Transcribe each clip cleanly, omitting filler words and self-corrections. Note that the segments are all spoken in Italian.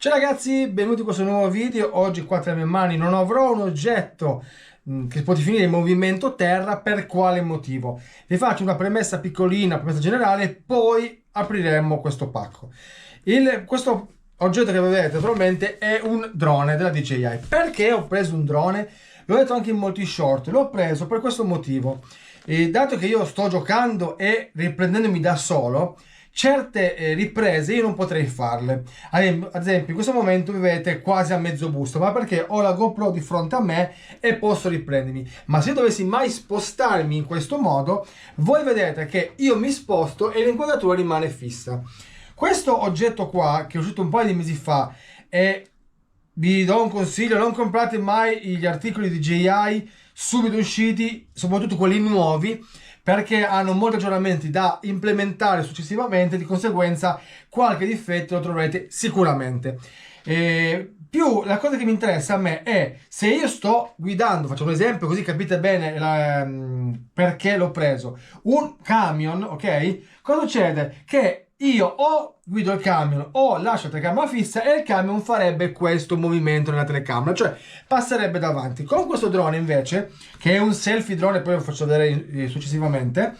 Ciao ragazzi, benvenuti in questo nuovo video. Oggi qua tra le mie mani non avrò un oggetto che si può definire in movimento terra. Per quale motivo? Vi faccio una premessa piccolina, premessa generale, poi apriremo questo pacco. Questo oggetto che vedete naturalmente è un drone della DJI. Perché ho preso un drone? L'ho detto anche in molti short, l'ho preso per questo motivo. E dato che io sto giocando e riprendendomi da solo, certe riprese io non potrei farle. Ad esempio in questo momento mi vedete quasi a mezzo busto, ma perché ho la GoPro di fronte a me e posso riprendermi. Ma se dovessi mai spostarmi in questo modo, voi vedete che io mi sposto e l'inquadratura rimane fissa. Questo oggetto qua, che è uscito un paio di mesi fa, e vi do un consiglio: non comprate mai gli articoli di DJI subito usciti, soprattutto quelli nuovi, perché hanno molti aggiornamenti da implementare successivamente. Di conseguenza qualche difetto lo troverete sicuramente. Più la cosa che mi interessa a me è, se io sto guidando, faccio un esempio così capite bene perché l'ho preso, un camion, ok? Cosa succede? Che io o guido il camion o lascio la telecamera fissa e il camion farebbe questo movimento nella telecamera, cioè passerebbe davanti. Con questo drone invece, che è un selfie drone, poi lo faccio vedere successivamente,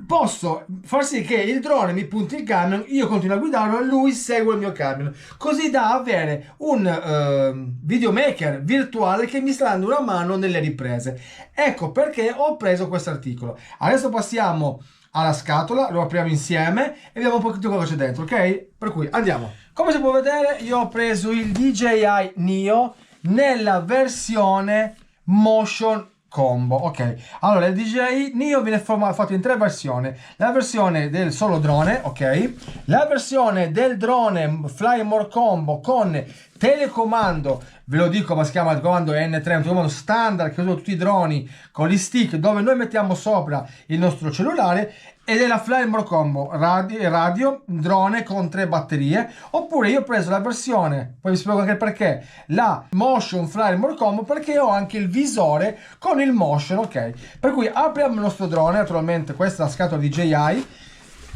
posso far sì che il drone mi punti il camion, io continuo a guidarlo e lui segue il mio camion, così da avere un videomaker virtuale che mi sta dando una mano nelle riprese. Ecco perché ho preso questo articolo. Adesso passiamo alla scatola, lo apriamo insieme e vediamo un po' tutto quello che c'è dentro, ok? Per cui andiamo. Come si può vedere, io ho preso il DJI Neo nella versione Motion Combo, ok? Allora, il DJI Neo viene fatto in tre versioni: la versione del solo drone, ok? La versione del drone Fly More Combo con telecomando, ve lo dico, ma si chiama il comando N3, un telecomando standard che usano tutti i droni con gli stick, dove noi mettiamo sopra il nostro cellulare. Ed è la Fly More Combo radio drone con 3 batterie. Oppure io ho preso la versione, poi vi spiego anche il perché, la Motion Fly More Combo, perché ho anche il visore con il motion, ok? Per cui apriamo il nostro drone. Naturalmente questa è la scatola DJI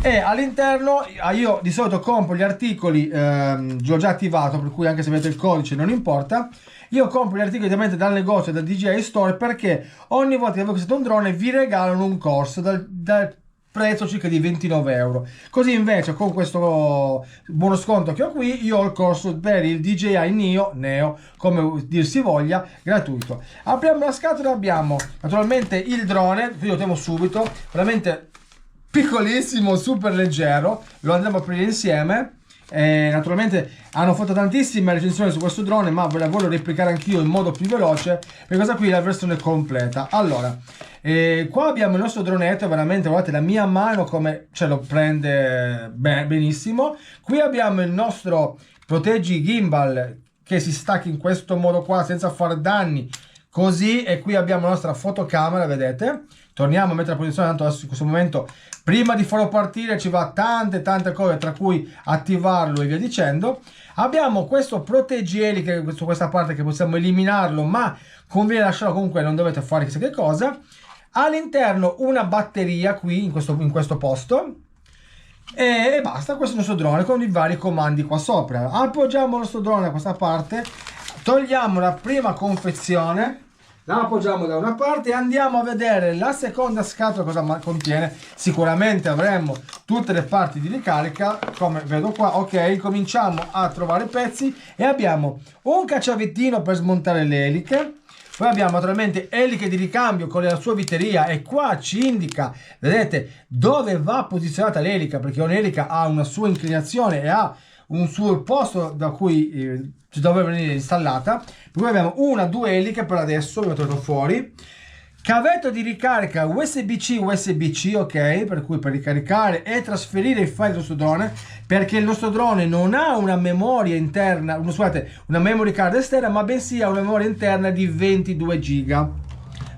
e all'interno io di solito compro gli articoli, l'ho già attivato, per cui anche se avete il codice non importa. Io compro gli articoli direttamente dal negozio, da DJI Store, perché ogni volta che voi acquistate un drone vi regalano un corso dal prezzo circa di 29 euro. Così invece con questo buono sconto che ho qui, io ho il corso per il DJI Neo, come dir si voglia, gratuito. Apriamo la scatola, abbiamo naturalmente il drone, qui lo teniamo subito, veramente piccolissimo, super leggero, lo andremo a aprire insieme. Naturalmente hanno fatto tantissime recensioni su questo drone, ma ve la voglio replicare anch'io in modo più veloce, perché questa qui è la versione completa. Allora, qua abbiamo il nostro dronetto, veramente guardate la mia mano come ce lo prende benissimo. Qui abbiamo il nostro proteggi gimbal che si stacca in questo modo qua senza far danni, così. E qui abbiamo la nostra fotocamera, vedete. Torniamo a mettere la posizione, tanto adesso in questo momento, prima di farlo partire, ci va tante cose, tra cui attivarlo e via dicendo. Abbiamo questo proteggeliche su questa parte, che possiamo eliminarlo, ma conviene lasciarlo comunque, non dovete fare chissà che cosa. All'interno una batteria qui in questo posto e basta. Questo è il nostro drone con i vari comandi qua sopra. Appoggiamo il nostro drone da questa parte, togliamo la prima confezione, la appoggiamo da una parte e andiamo a vedere la seconda scatola cosa contiene. Sicuramente avremo tutte le parti di ricarica, come vedo qua, ok. Cominciamo a trovare pezzi e abbiamo un cacciavettino per smontare le eliche. Poi abbiamo naturalmente eliche di ricambio con la sua viteria, e qua ci indica, vedete, dove va posizionata l'elica, perché un'elica ha una sua inclinazione e ha un suo posto da cui dove venire installata. Poi abbiamo una, due eliche per adesso, l'ho trovato fuori. Cavetto di ricarica USB-C, USB-C, ok, per cui per ricaricare e trasferire i file del nostro drone, perché il nostro drone non ha una memoria interna, una memory card esterna, ma bensì ha una memoria interna di 22 giga.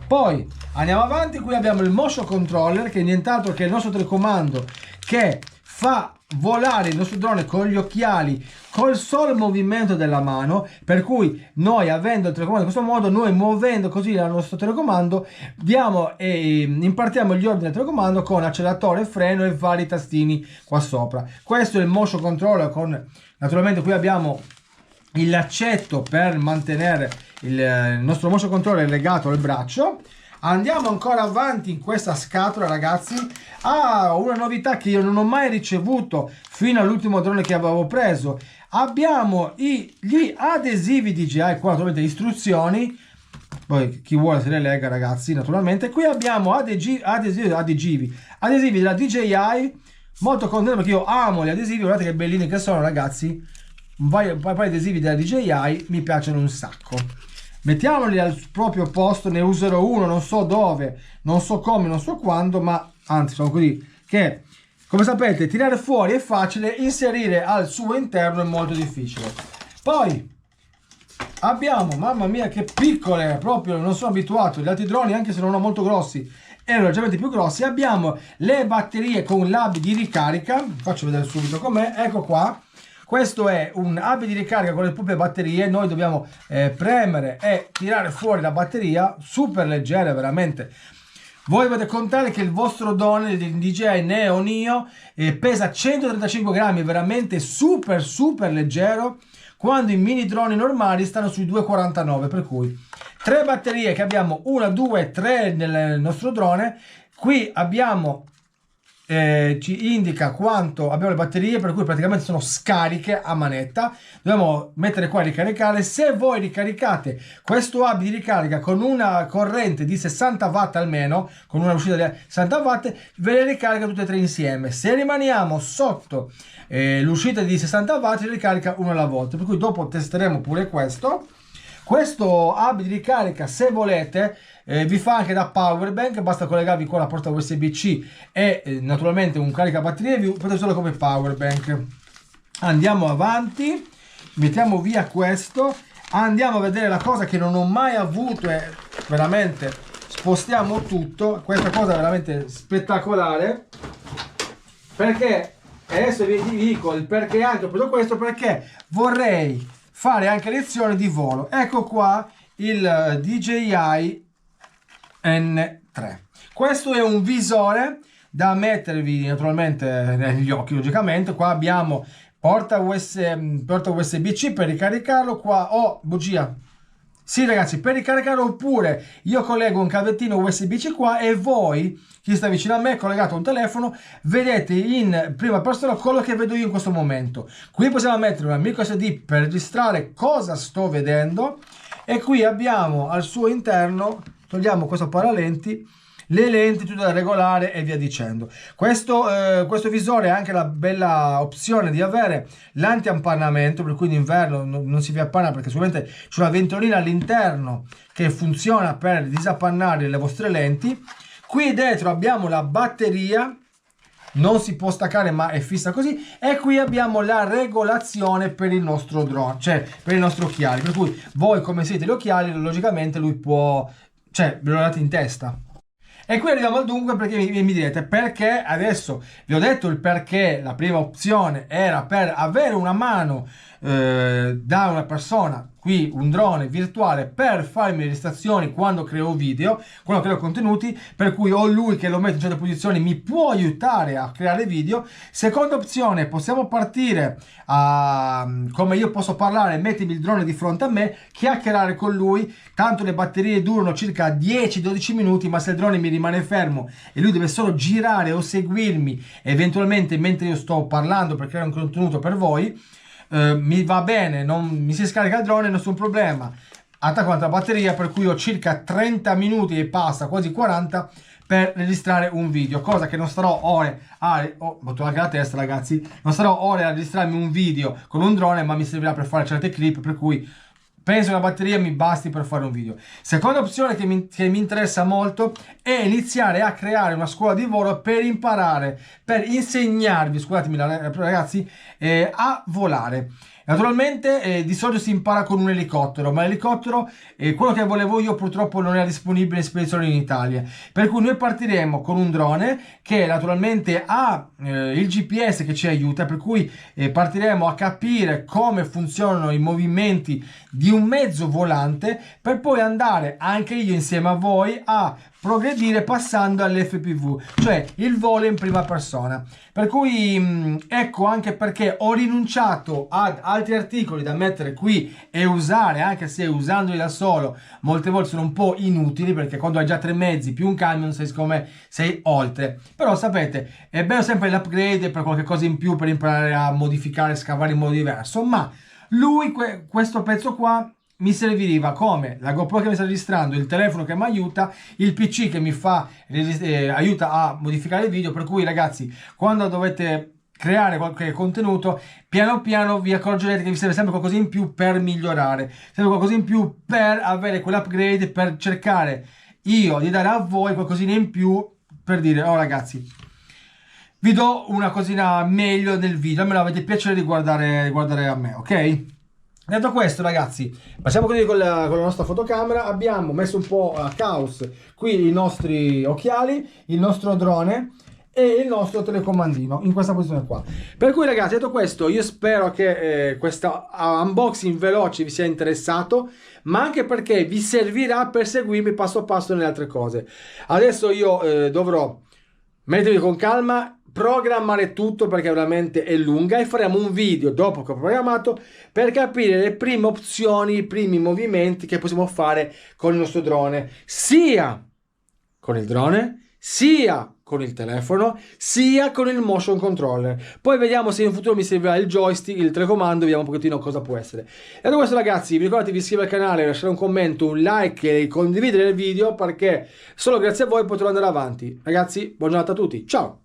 Poi andiamo avanti, qui abbiamo il motion controller, che è nient'altro che il nostro telecomando che fa volare il nostro drone con gli occhiali, col solo movimento della mano, per cui noi avendo il telecomando in questo modo, noi muovendo così il nostro telecomando, diamo e impartiamo gli ordini al telecomando con acceleratore, freno e vari tastini qua sopra. Questo è il motion controller con, naturalmente qui abbiamo il laccetto per mantenere il nostro motion controller legato al braccio. Andiamo ancora avanti in questa scatola, ragazzi. Una novità che io non ho mai ricevuto fino all'ultimo drone che avevo preso. Abbiamo gli adesivi DJI, qua naturalmente istruzioni, poi chi vuole se le lega, ragazzi, naturalmente. Qui abbiamo adesivi della DJI, molto contento perché io amo gli adesivi, guardate che bellini che sono, ragazzi. Un paio di adesivi della DJI mi piacciono un sacco. Mettiamoli al proprio posto, ne userò uno, non so dove, non so come, non so quando, ma anzi sono così che, come sapete, tirare fuori è facile, inserire al suo interno è molto difficile. Poi abbiamo, mamma mia che piccole, proprio non sono abituato, gli altri droni anche se non sono molto grossi erano leggermente più grossi. Abbiamo le batterie con l'hub di ricarica, faccio vedere subito com'è, ecco qua. Questo è un hub di ricarica con le proprie batterie, noi dobbiamo premere e tirare fuori la batteria, super leggera veramente. Voi dovete contare che il vostro drone, il DJI Neo Neo, pesa 135 grammi, veramente super leggero, quando i mini droni normali stanno sui 2,49, per cui 3 batterie che abbiamo, 1, 2, 3 nel nostro drone. Qui abbiamo ci indica quanto abbiamo le batterie, per cui praticamente sono scariche a manetta. Dobbiamo mettere qua e ricaricare. Se voi ricaricate questo hub di ricarica con una corrente di 60 watt almeno, con una uscita di 60 watt, ve le ricarica tutte e tre insieme. Se rimaniamo sotto l'uscita di 60 watt, le ricarica una alla volta, per cui dopo testeremo pure questo hub di ricarica. Se volete vi fa anche da power bank, basta collegarvi con la porta USB-C e naturalmente un caricabatterie, vi potete usarlo come power bank. Andiamo avanti, mettiamo via questo, andiamo a vedere la cosa che non ho mai avuto e veramente spostiamo tutto. Questa cosa è veramente spettacolare, perché adesso vi dico il perché anche ho preso questo, perché vorrei fare anche lezioni di volo. Ecco qua il DJI N3. Questo è un visore da mettervi naturalmente negli occhi, logicamente. Qua abbiamo porta USB-C per ricaricarlo. Qua ho bugia. Sì, ragazzi, per ricaricarlo, oppure io collego un cavettino USB-C qua e voi, chi sta vicino a me collegato a un telefono, vedete in prima persona quello che vedo io in questo momento. Qui possiamo mettere una micro SD per registrare cosa sto vedendo, e qui abbiamo al suo interno, togliamo questo paralenti, le lenti tutte da regolare e via dicendo. Questo visore ha anche la bella opzione di avere l'anti-appannamento, per cui in inverno non si vi appanna, perché sicuramente c'è una ventolina all'interno che funziona per disappannare le vostre lenti. Qui dietro abbiamo la batteria, non si può staccare ma è fissa così, e qui abbiamo la regolazione per il nostro drone, cioè per i nostri occhiali, per cui voi come siete gli occhiali, logicamente lui può, cioè ve lo date in testa. E qui arriviamo al dunque, perché mi direte perché. Adesso vi ho detto il perché. La prima opzione era per avere una mano da una persona, qui un drone virtuale, per farmi le registrazioni quando creo video, quando creo contenuti, per cui ho lui che lo mette in certe posizioni, mi può aiutare a creare video. Seconda opzione, possiamo partire come io posso parlare, mettermi il drone di fronte a me, chiacchierare con lui, tanto le batterie durano circa 10-12 minuti, ma se il drone mi rimane fermo e lui deve solo girare o seguirmi eventualmente mentre io sto parlando per creare un contenuto per voi, mi va bene, non mi si scarica il drone, nessun problema, attacco la batteria, per cui ho circa 30 minuti e passa, quasi 40, per registrare un video, cosa che non starò ore ho botto anche la testa, ragazzi, non starò ore a registrarmi un video con un drone, ma mi servirà per fare certe clip, per cui penso che la batteria mi basti per fare un video. Seconda opzione che mi interessa molto è iniziare a creare una scuola di volo per imparare, per insegnarvi, scusatemi ragazzi, a volare. Naturalmente di solito si impara con un elicottero, ma l'elicottero, quello che volevo io, purtroppo non era disponibile in spedizione in Italia, per cui noi partiremo con un drone che naturalmente ha il GPS che ci aiuta, per cui partiremo a capire come funzionano i movimenti di un mezzo volante, per poi andare anche io insieme a voi a progredire passando all'FPV, cioè il volo in prima persona. Per cui ecco anche perché ho rinunciato ad altri articoli da mettere qui e usare, anche se usandoli da solo molte volte sono un po' inutili, perché quando hai già 3 mezzi più un camion sei, siccome sei oltre. Però sapete, è bello sempre l'upgrade per qualche cosa in più, per imparare a modificare, scavare in modo diverso, ma lui questo pezzo qua mi serviva come la GoPro che mi sta registrando, il telefono che mi aiuta, il PC che mi fa aiuta a modificare il video. Per cui ragazzi, quando dovete creare qualche contenuto, piano piano vi accorgerete che vi serve sempre qualcosa in più per migliorare, serve qualcosa in più per avere quell'upgrade, per cercare io di dare a voi qualcosina in più, per dire oh ragazzi, vi do una cosina meglio nel video, almeno avete piacere di guardare a me, ok? Detto questo ragazzi, passiamo quindi con la nostra fotocamera. Abbiamo messo un po' a caos qui i nostri occhiali, il nostro drone e il nostro telecomandino in questa posizione qua. Per cui ragazzi, detto questo, io spero che questo unboxing veloce vi sia interessato, ma anche perché vi servirà per seguirmi passo passo nelle altre cose. Adesso io dovrò mettervi con calma, programmare tutto perché veramente è lunga, e faremo un video dopo che ho programmato per capire le prime opzioni, i primi movimenti che possiamo fare con il nostro drone, sia con il drone, sia con il telefono, sia con il motion controller. Poi vediamo se in futuro mi servirà il joystick, il telecomando, vediamo un pochettino cosa può essere. E da questo ragazzi, vi ricordate di iscrivervi al canale, lasciare un commento, un like e condividere il video, perché solo grazie a voi potrò andare avanti. Ragazzi, buona giornata a tutti, ciao!